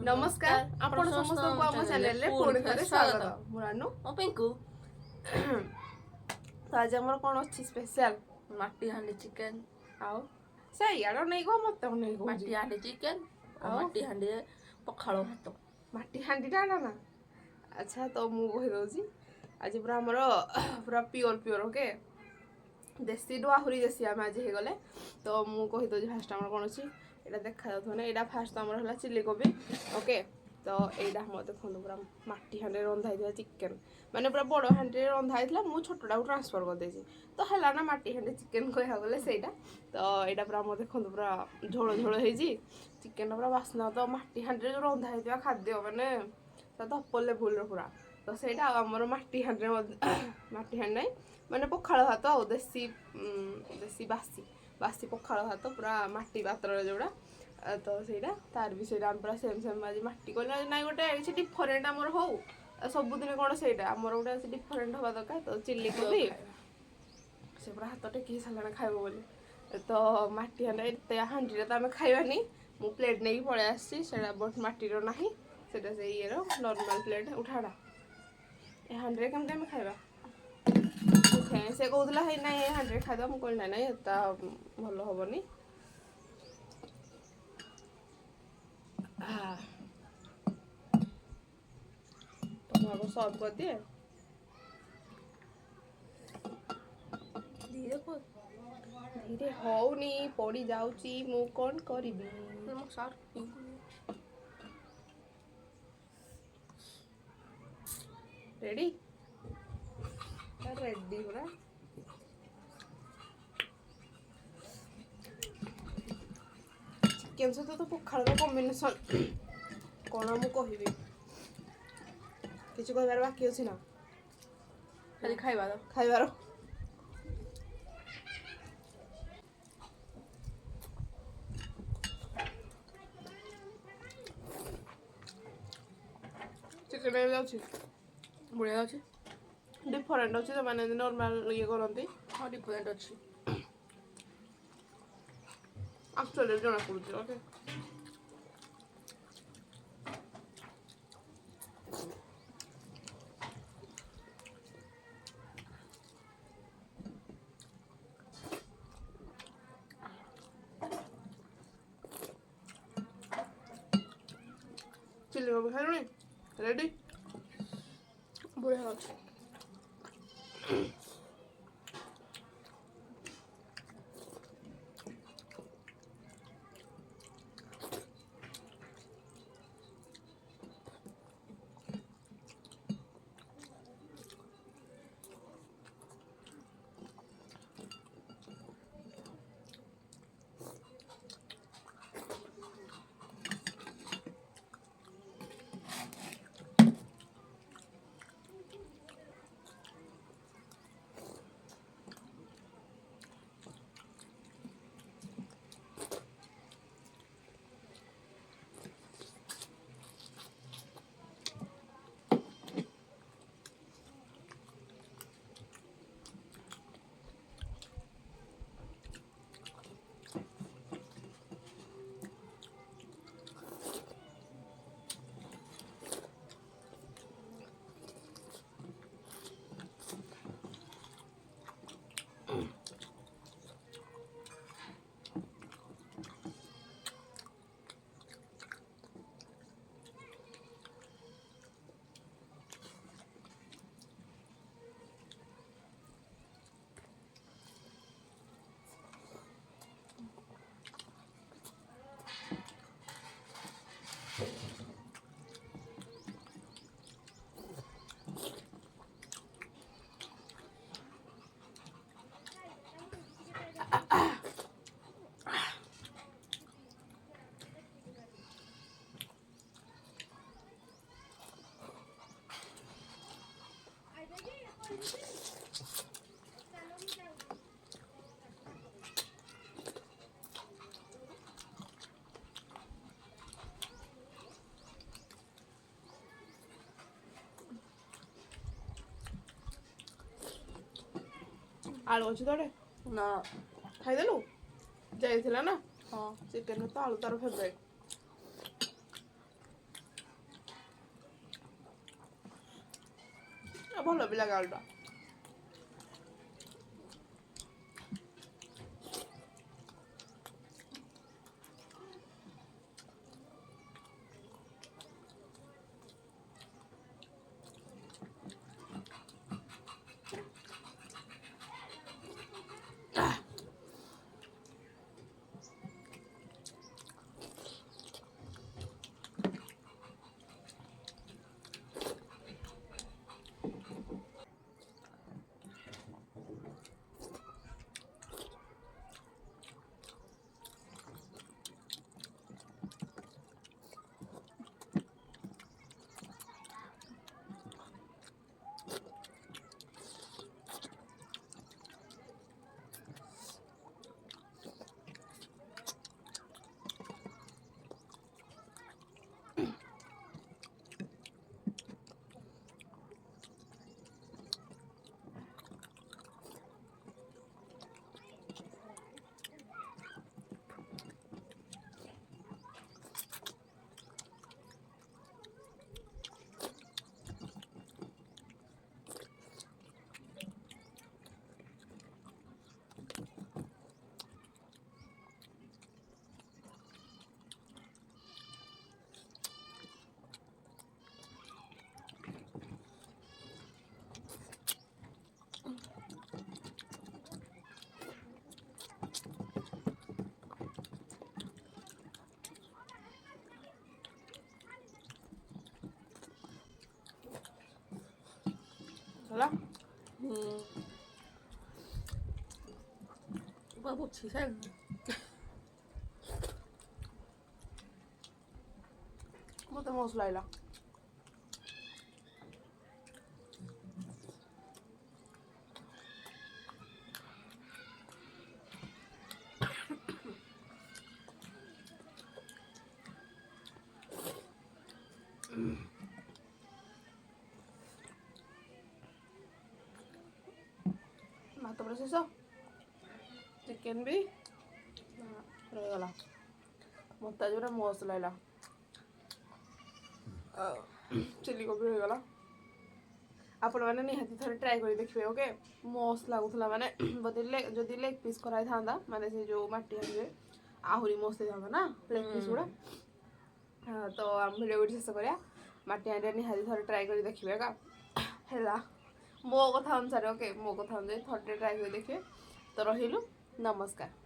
नमस्कार आपण ସମସ୍ତଙ୍କୁ ଆମ ଚ୍ୟାନେଲରେ ପୁଣି ଥରେ ସ୍ୱାଗତ ମୁଁ ରାନୁ ଓ ପିଙ୍କୁ ତ ଆଜି ଆମର କ'ଣ ଅଛି ସ୍ପେଶାଲ ମାଟି ହାଣ୍ଡି ଚିକେନ ଆଉ ସେଇଆଡ଼ ନେଇକో ମୋତେ ନେଇକో ମାଟି ହାଣ୍ଡି ଚିକେନ ଆଉ ମାଟି ହାଣ୍ଡିରେ ପଖାଳ ଭାତ ମାଟି ହାଣ୍ଡିଟା ନା ଆଚ୍ଛା ତ ମୁଁ କହିଦେଉଛି ଆଜି ପୁରା ଆମର ପୁରା ପିଓର ଓକେ ଦେଶୀରୁ ଆହୁରି ଦେଶୀ ଆମେ ଆଜି ହେଇଗଲେ ତ ମୁଁ କହିଦେଉଛି ଫାଷ୍ଟ ଆମର କ'ଣ ଅଛି এটা দেখা যাଉଥିବ ନା ଏଇଟା ଫାଷ୍ଟ ଆମର ହେଲା ଚିଲି କୋବି ଓକେ ତ ଏଇଟା ଆମର ଦେଖନ୍ତୁ ପୁରା ମାଟି ହାଣ୍ଡିରେ ରନ୍ଧା ହେଇଥିବା ଚିକେନ୍ ମାନେ ପୁରା ବଡ଼ ହାଣ୍ଡିରେ ରନ୍ଧା ହେଇଥିଲା ମୁଁ ଛୋଟଟାକୁ ଟ୍ରାନ୍ସଫର୍ କରିଦେଇଛି ତ ହେଲା ନା ମାଟି ହାଣ୍ଡି ଚିକେନ୍ କହିବାକୁ ଗଲେ ସେଇଟା ତ ଏଇଟା ପୁରା ଆମର ଦେଖନ୍ତୁ ପୁରା ଝୋଳ ହେଇଛି ଚିକେନ୍ଟା ପୁରା ବାସ୍ନା ତ ମାଟି ହାଣ୍ଡିରେ ଯେଉଁ ରନ୍ଧା ହେଇଥିବା ଖାଦ୍ୟ ମାନେ ତା ତ ଅପର ଲେଭୁଲ୍ର ପୁରା ତ ସେଇଟା ଆଉ ଆମର ମାଟି ହାଣ୍ଡିରେ ମାଟି ହାଣ୍ଡି ନାହିଁ ମାନେ ପଖାଳ ଭାତ ଆଉ ଦେଶୀ ବାସି ପଖାଳ ଭାତ ପୁରା ମାଟି ପାତ୍ରରେ ଯେଉଁଟା ତ ସେଇଟା ତାର ବି ସେଇଟା ଆମେ ପୁରା ସେମ୍ ଆଜି ମାଟି କହିଲେ ନାଇଁ ଗୋଟେ କିଛି ଡିଫରେଣ୍ଟ ଆମର ହଉ ସବୁଦିନ କ'ଣ ସେଇଟା ଆମର ଗୋଟେ ଅଛି ଡିଫରେଣ୍ଟ ହେବା ଦରକାର ତ ଚିଲି କୋବି ସେ ପୁରା ହାତ ଟେକି ସାରିଲାଣି ଖାଇବ ବୋଲି ତ ମାଟି ହାଣ୍ଡି ଏତେ ହାଣ୍ଡିରେ ତ ଆମେ ଖାଇବାନି ମୁଁ ପ୍ଲେଟ୍ ନେଇକି ପଳେଇ ଆସିଛି ସେଇଟା ବଟ୍ ମାଟିର ନାହିଁ ସେଇଟା ସେ ଇଏର ନର୍ମାଲ ପ୍ଲେଟ୍ ଉଠାଟା ଏ ହାଣ୍ଡିରେ କେମିତି ଆମେ ଖାଇବା ସେ କହୁଥିଲା ହେଇ ନାଇଁ ଏ ହାଣ୍ଡିରେ ଖାଇଦେବା ମୁଁ କହିଲି ନାଇଁ ଏଟା ଭଲ ହେବନି ତ ମୁଁ ଆଗ ସର୍ଭ କରିଦିଏ ଧୀରେ ହଉନି ପଡ଼ି ଯାଉଛି ମୁଁ କ'ଣ କରିବି ରେଡ଼ି ପୁରା ଚିକେନ୍ ସହିତ ତ ପଖାଳର କମ୍ବିନେସନ୍ କ'ଣ ମୁଁ କହିବି କିଛି କହିବାର ବାକି ଅଛି ନା ଖାଲି ଖାଇବାର ଚିକେନ୍ ଯାଉଛି ବଢ଼ିଆ ଅଛି ଡିଫରେଣ୍ଟ ଅଛି ସେମାନେ ଯେମିତି ନର୍ମାଲ ଇଏ କରନ୍ତି ହଁ ଡିଫରେଣ୍ଟ ଅଛି ଆକ୍ଚୁଆଲି ଜଣାପଡ଼ୁଛି ଓକେ ଚିଲି କୋବି ଖାଇଲୁଣି ରେଡ଼ି ବଢ଼ିଆ ଅଛି ଆଳୁ ଅଛି ତୋടെ ନା ଖାଇଦେଲୁ ଯାଇଥିଲା ନା ହଁ ଚିକେନ୍ ତ ଆଳୁ ତାର ଫେଭରାଇଟ୍ ଭଲ ବି ଲାଗେ ଆଳୁଟା। ହେଲା Qua bột chỉ sang ମତେ ମସଲା ଲାଗିଲା। ଭାତ ପୁରା ଶେଷ, ଚିକେନ୍ ବି ରହିଗଲା। ମତେ ଆଜି ପୁରା ମସ୍ତ ଲାଗିଲା। ଚିଲି କୋବି ହେଇଗଲା। ଆପଣମାନେ ନିହାତି ଥରେ ଟ୍ରାଏ କରି ଦେଖିବେ। ଓକେ, ମସ୍ତ ଲାଗୁଥିଲା। ମାନେ ଯଦି ଲେଗ୍ ପିସ୍ କରାହେଇଥାନ୍ତା, ମାନେ ସେ ଯେଉଁ ମାଟି ହାଣ୍ଡିରେ ଆହୁରି ମସ୍ତ ହେଇଥାନ୍ତା ନା ଲେଗ୍ ପିସ୍ ଗୁଡ଼ା। ତ ଆମ ଭିଡ଼ିଓ ଶେଷ କରିବା। ମାଟି ହାଣ୍ଡିରେ ନିହାତି ଥରେ ଟ୍ରାଏ କରି ଦେଖିବେ ଏକା ହେଲା। ମୋ କଥା ଅନୁସାରେ, ଓକେ, ମୋ କଥା ଅନୁସାରେ ଥରେ ଟ୍ରାଏ କରି ଦେଖିବେ। ତ ରହିଲୁ, ନମସ୍କାର।